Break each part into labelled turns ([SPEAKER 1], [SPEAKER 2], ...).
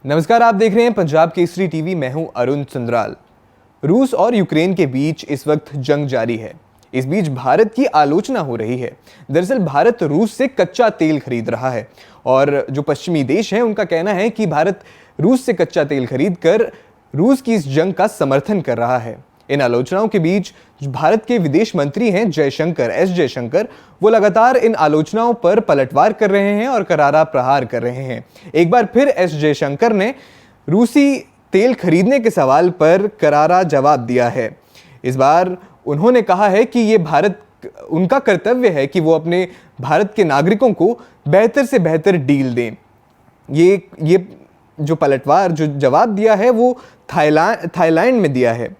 [SPEAKER 1] नमस्कार, आप देख रहे हैं पंजाब केसरी टीवी। मैं हूं अरुण सुंदराल। रूस और यूक्रेन के बीच इस वक्त जंग जारी है। इस बीच भारत की आलोचना हो रही है। दरअसल भारत रूस से कच्चा तेल खरीद रहा है और जो पश्चिमी देश हैं उनका कहना है कि भारत रूस से कच्चा तेल खरीद कर रूस की इस जंग का समर्थन कर रहा है। इन आलोचनाओं के बीच भारत के विदेश मंत्री हैं एस जयशंकर, वो लगातार इन आलोचनाओं पर पलटवार कर रहे हैं और करारा प्रहार कर रहे हैं। एक बार फिर एस जयशंकर ने रूसी तेल खरीदने के सवाल पर करारा जवाब दिया है। इस बार उन्होंने कहा है कि ये उनका कर्तव्य है कि वो अपने भारत के नागरिकों को बेहतर से बेहतर डील दें। ये जो पलटवार जो जवाब दिया है वो थाईलैंड में दिया है।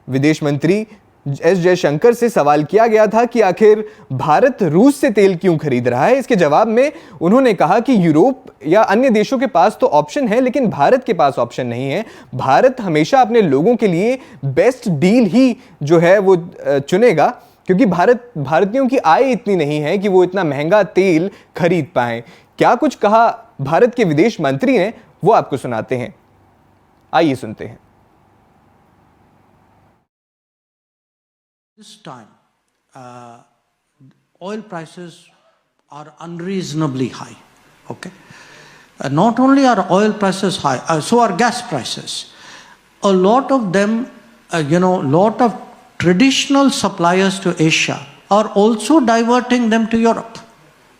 [SPEAKER 1] विदेश मंत्री एस जयशंकर से सवाल किया गया था कि आखिर भारत रूस से तेल क्यों खरीद रहा है। इसके जवाब में उन्होंने कहा कि यूरोप या अन्य देशों के पास तो ऑप्शन है, लेकिन भारत के पास ऑप्शन नहीं है। भारत हमेशा अपने लोगों के लिए बेस्ट डील ही जो है वो चुनेगा, क्योंकि भारतीयों की आय इतनी नहीं है कि वो इतना महंगा तेल खरीद पाए। क्या कुछ कहा भारत के विदेश मंत्री ने, वो आपको सुनाते हैं। आइए सुनते हैं।
[SPEAKER 2] This time, oil prices are unreasonably high. Okay, not only are oil prices high, so are gas prices. A lot of them, lot of traditional suppliers to Asia are also diverting them to Europe,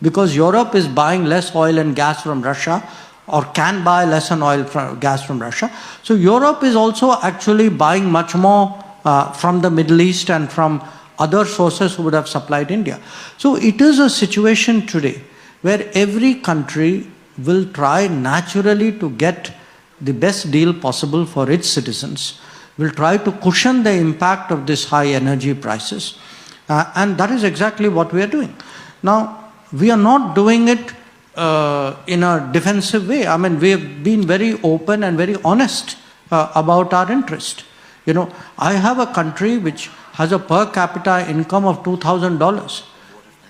[SPEAKER 2] because Europe is buying less oil and gas from Russia, or can buy less gas from Russia. So Europe is also actually buying much more from the Middle East and from other sources who would have supplied India. So it is a situation today where every country will try naturally to get the best deal possible for its citizens, will try to cushion the impact of this high energy prices, and that is exactly what we are doing. Now, we are not doing it in a defensive way. I mean, we have been very open and very honest about our interest. I have a country which has a per capita income of $2,000.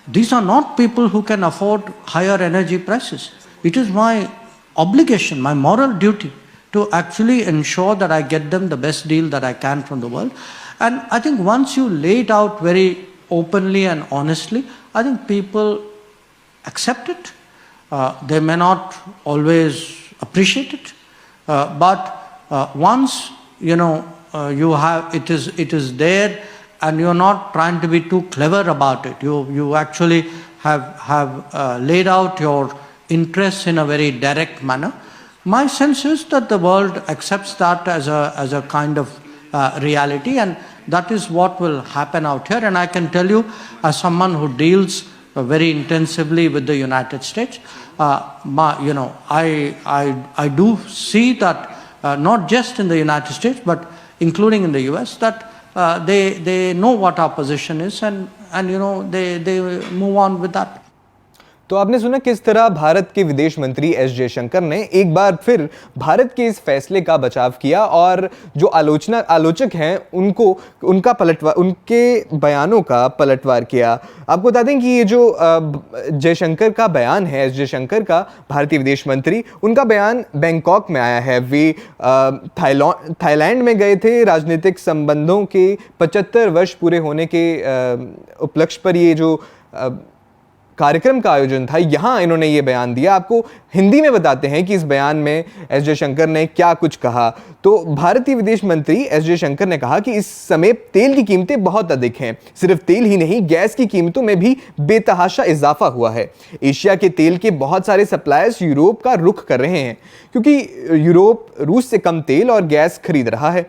[SPEAKER 2] These are not people who can afford higher energy prices. It is my obligation, my moral duty, to actually ensure that I get them the best deal that I can from the world. And I think once you lay it out very openly and honestly, I think people accept it. They may not always appreciate it, but once you have it is there, and you're not trying to be too clever about it. You actually have laid out your interests in a very direct manner. My sense is that the world accepts that as a kind of reality, and that is what will happen out here. And I can tell you, as someone who deals very intensively with the United States, I do see that not just in the United States, but including in the US, that they know what our position is, and they move on with that.
[SPEAKER 1] तो आपने सुना किस तरह भारत के विदेश मंत्री S Jaishankar ने एक बार फिर भारत के इस फैसले का बचाव किया और जो आलोचक हैं उनके बयानों का पलटवार किया। आपको बता दें कि ये जो जयशंकर का बयान है, एस जयशंकर का, भारतीय विदेश मंत्री, उनका बयान बैंकॉक में आया है। वे थाईलैंड में गए थे। राजनीतिक संबंधों के 75 वर्ष पूरे होने के उपलक्ष्य पर ये जो कार्यक्रम का आयोजन था, यहां इन्होंने ये बयान दिया। आपको हिंदी में बताते हैं कि इस बयान में एस जयशंकर ने क्या कुछ कहा। तो भारतीय विदेश मंत्री एस जयशंकर ने कहा कि इस समय तेल की कीमतें बहुत अधिक हैं। सिर्फ तेल ही नहीं, गैस की कीमतों में भी बेतहाशा इजाफा हुआ है। एशिया के तेल के बहुत सारे सप्लायर्स यूरोप का रुख कर रहे हैं, क्योंकि यूरोप रूस से कम तेल और गैस खरीद रहा है।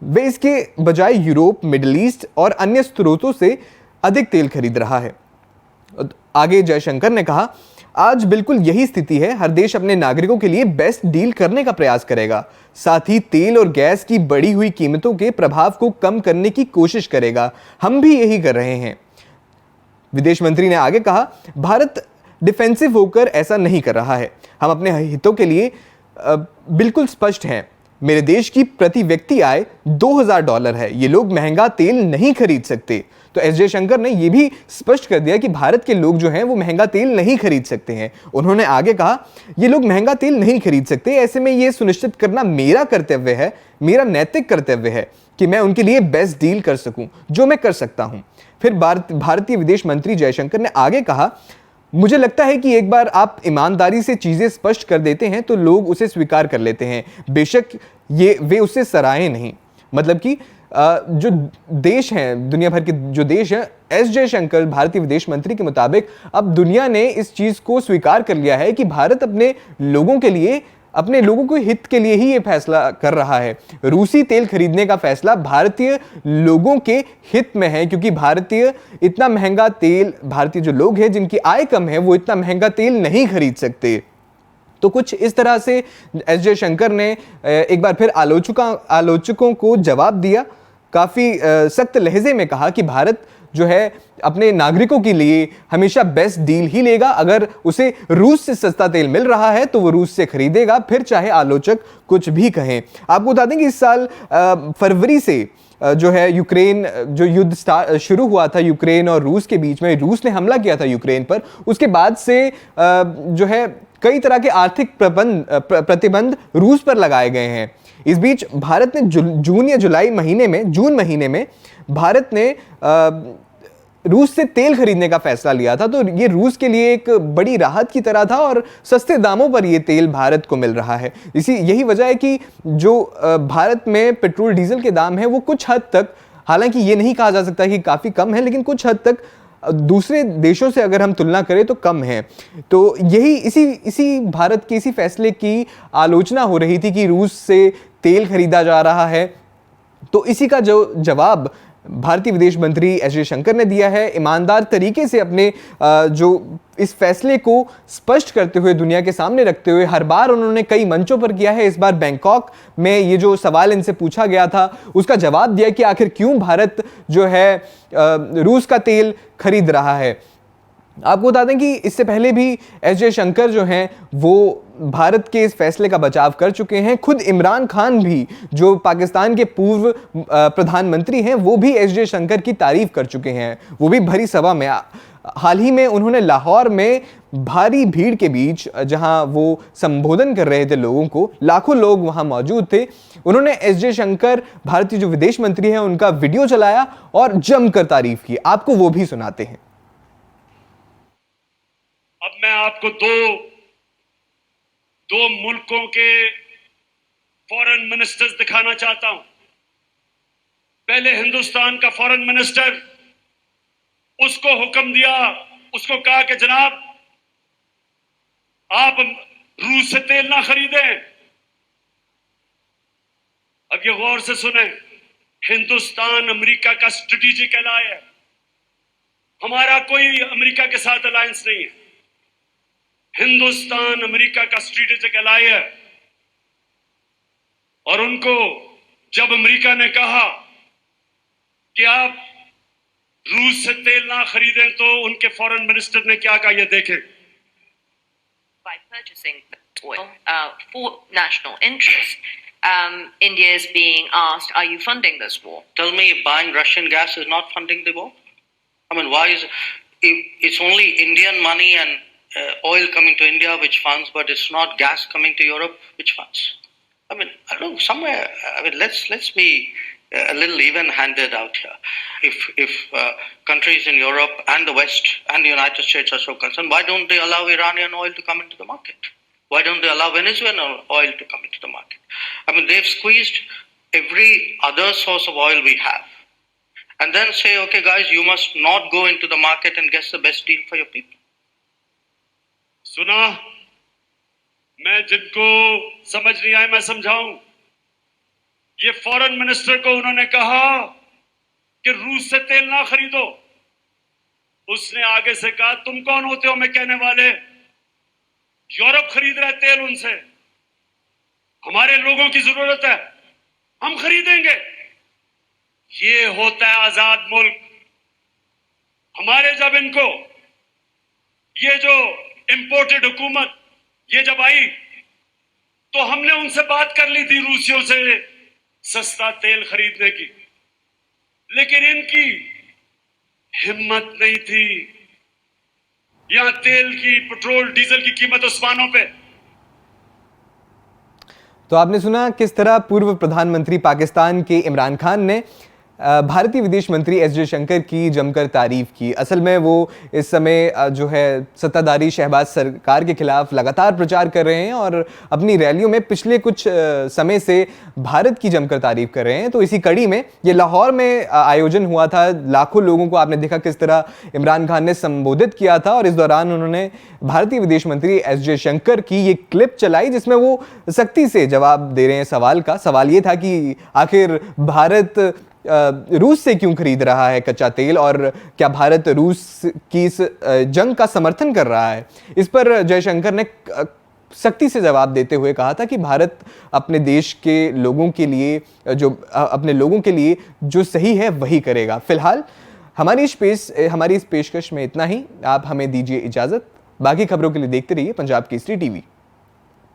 [SPEAKER 1] वे इसके बजाय यूरोप, मिडिल ईस्ट और अन्य स्रोतों से अधिक तेल खरीद रहा है। आगे जयशंकर ने कहा, आज बिल्कुल यही स्थिति है। हर देश अपने नागरिकों के लिए बेस्ट डील करने का प्रयास करेगा, साथ ही तेल और गैस की बढ़ी हुई कीमतों के प्रभाव को कम करने की कोशिश करेगा। हम भी यही कर रहे हैं। विदेश मंत्री ने आगे कहा, भारत डिफेंसिव होकर ऐसा नहीं कर रहा है। हम अपने हितों के लिए बिल्कुल स्पष्ट हैं। मेरे देश की प्रति व्यक्ति आय $2000 है। ये लोग महंगा तेल नहीं खरीद सकते। तो एस जयशंकर ने यह भी स्पष्ट कर दिया कि भारत के लोग जो हैं वो महंगा तेल नहीं खरीद सकते हैं। उन्होंने आगे कहा, ये लोग महंगा तेल नहीं खरीद सकते, ऐसे में यह सुनिश्चित करना मेरा कर्तव्य है, मेरा नैतिक कर्तव्य है कि मैं उनके लिए बेस्ट डील कर सकूं, जो मैं कर सकता हूं। फिर भारतीय विदेश मंत्री जयशंकर ने आगे कहा, मुझे लगता है कि एक बार आप ईमानदारी से चीजें स्पष्ट कर देते हैं तो लोग उसे स्वीकार कर लेते हैं, बेशक वे उसे सराहें नहीं। मतलब कि जो देश हैं, दुनिया भर के जो देश हैं, एस जयशंकर भारतीय विदेश मंत्री के मुताबिक अब दुनिया ने इस चीज को स्वीकार कर लिया है कि भारत अपने लोगों के लिए, अपने लोगों के हित के लिए ही ये फैसला कर रहा है। रूसी तेल खरीदने का फैसला भारतीय लोगों के हित में है, क्योंकि भारतीय इतना महंगा तेल, भारतीय जो लोग हैं जिनकी आय कम है, वो इतना महंगा तेल नहीं खरीद सकते। तो कुछ इस तरह से एस जयशंकर ने एक बार फिर आलोचकों को जवाब दिया, काफी सख्त लहजे में कहा कि भारत जो है अपने नागरिकों के लिए हमेशा बेस्ट डील ही लेगा। अगर उसे रूस से सस्ता तेल मिल रहा है तो वो रूस से खरीदेगा, फिर चाहे आलोचक कुछ भी कहें। आपको बता दें कि इस साल फरवरी से जो है यूक्रेन, जो युद्ध शुरू हुआ था यूक्रेन और रूस के बीच में, रूस ने हमला किया था यूक्रेन पर, उसके बाद से जो है कई तरह के आर्थिक प्रतिबंध रूस पर लगाए गए हैं। इस बीच भारत ने जून महीने में भारत ने रूस से तेल खरीदने का फैसला लिया था। तो ये रूस के लिए एक बड़ी राहत की तरह था और सस्ते दामों पर ये तेल भारत को मिल रहा है। यही वजह है कि जो भारत में पेट्रोल डीजल के दाम है वो कुछ हद तक, हालांकि ये नहीं कहा जा सकता कि काफ़ी कम है, लेकिन कुछ हद तक दूसरे देशों से अगर हम तुलना करें तो कम है। तो यही इसी भारत के इसी फैसले की आलोचना हो रही थी कि रूस से तेल खरीदा जा रहा है। तो इसी का जो जवाब भारतीय विदेश मंत्री एस जयशंकर ने दिया है, ईमानदार तरीके से अपने जो इस फैसले को स्पष्ट करते हुए, दुनिया के सामने रखते हुए, हर बार उन्होंने कई मंचों पर किया है। इस बार बैंकॉक में ये जो सवाल इनसे पूछा गया था उसका जवाब दिया कि आखिर क्यों भारत जो है रूस का तेल खरीद रहा है। आपको बता दें कि इससे पहले भी एस जयशंकर जो हैं वो भारत के इस फैसले का बचाव कर चुके हैं। खुद इमरान खान भी, जो पाकिस्तान के पूर्व प्रधानमंत्री हैं, वो भी एस जयशंकर की तारीफ कर चुके हैं, वो भी भरी सभा में। हाल ही में उन्होंने लाहौर में भारी भीड़ के बीच, जहां वो संबोधन कर रहे थे लोगों को, लाखों लोग वहां मौजूद थे, उन्होंने एस जयशंकर, भारतीय जो विदेश मंत्री हैं, उनका वीडियो चलाया और जमकर तारीफ की। आपको वो भी सुनाते हैं।
[SPEAKER 3] अब मैं आपको दो मुल्कों के फॉरेन मिनिस्टर्स दिखाना चाहता हूं। पहले हिंदुस्तान का फॉरेन मिनिस्टर, उसको हुक्म दिया, उसको कहा कि जनाब आप रूस से तेल ना खरीदें। अब ये गौर से सुने, हिंदुस्तान अमेरिका का स्ट्रेटेजिक एलाय है। हमारा कोई अमेरिका के साथ अलायंस नहीं है, हिंदुस्तान अमेरिका का स्ट्रेटेजिक एलाय है। और उनको जब अमेरिका ने कहा कि आप रूस से तेल ना खरीदें, तो उनके फॉरेन मिनिस्टर ने क्या कहा, ये देखें।
[SPEAKER 4] By purchasing oil for national interest, India is being asked, are you funding this war?
[SPEAKER 5] Tell me, buying Russian gas is not funding the war? I mean, why is it's only Indian money and oil coming to India which funds, but it's not gas coming to Europe which funds? I mean, I don't know, somewhere, I mean, let's be a little even-handed out here. If countries in Europe and the West and the United States are so concerned, why don't they allow Iranian oil to come into the market? Why don't they allow Venezuelan oil to come into the market? I mean, they've squeezed every other source of oil we have. And then say, okay, guys, you must not go into the market and get the best deal for your people.
[SPEAKER 3] सुना, मैं जिनको समझ नहीं आए मैं समझाऊं। ये foreign minister को उन्होंने कहा कि रूस से तेल ना खरीदो। उसने आगे से कहा, तुम कौन होते हो मैं कहने वाले? यूरोप खरीद रहा है तेल उनसे, हमारे लोगों की जरूरत है, हम खरीदेंगे। ये होता है आजाद मुल्क। हमारे जब इनको ये जो इंपोर्टेड हुकूमत ये जब आई, तो हमने उनसे बात कर ली थी रूसियों से सस्ता तेल खरीदने की, लेकिन इनकी हिम्मत नहीं थी। यहां तेल की, पेट्रोल डीजल की कीमत आसमानों पे।
[SPEAKER 1] तो आपने सुना किस तरह पूर्व प्रधानमंत्री पाकिस्तान के इमरान खान ने भारतीय विदेश मंत्री एस जयशंकर की जमकर तारीफ की। असल में वो इस समय जो है सत्ताधारी शहबाज सरकार के खिलाफ लगातार प्रचार कर रहे हैं और अपनी रैलियों में पिछले कुछ समय से भारत की जमकर तारीफ कर रहे हैं। तो इसी कड़ी में ये लाहौर में आयोजन हुआ था। लाखों लोगों को आपने देखा किस तरह इमरान खान ने संबोधित किया था और इस दौरान उन्होंने भारतीय विदेश मंत्री एस जयशंकर की ये क्लिप चलाई जिसमें वो सख्ती से जवाब दे रहे हैं सवाल का। सवाल ये था कि आखिर भारत रूस से क्यों खरीद रहा है कच्चा तेल और क्या भारत रूस की इस जंग का समर्थन कर रहा है। इस पर जयशंकर ने सख्ती से जवाब देते हुए कहा था कि भारत अपने देश के लोगों के लिए अपने लोगों के लिए जो सही है वही करेगा। फिलहाल हमारी इस पेशकश में इतना ही। आप हमें दीजिए इजाजत। बाकी खबरों के लिए देखते रहिए पंजाब केसरी टीवी।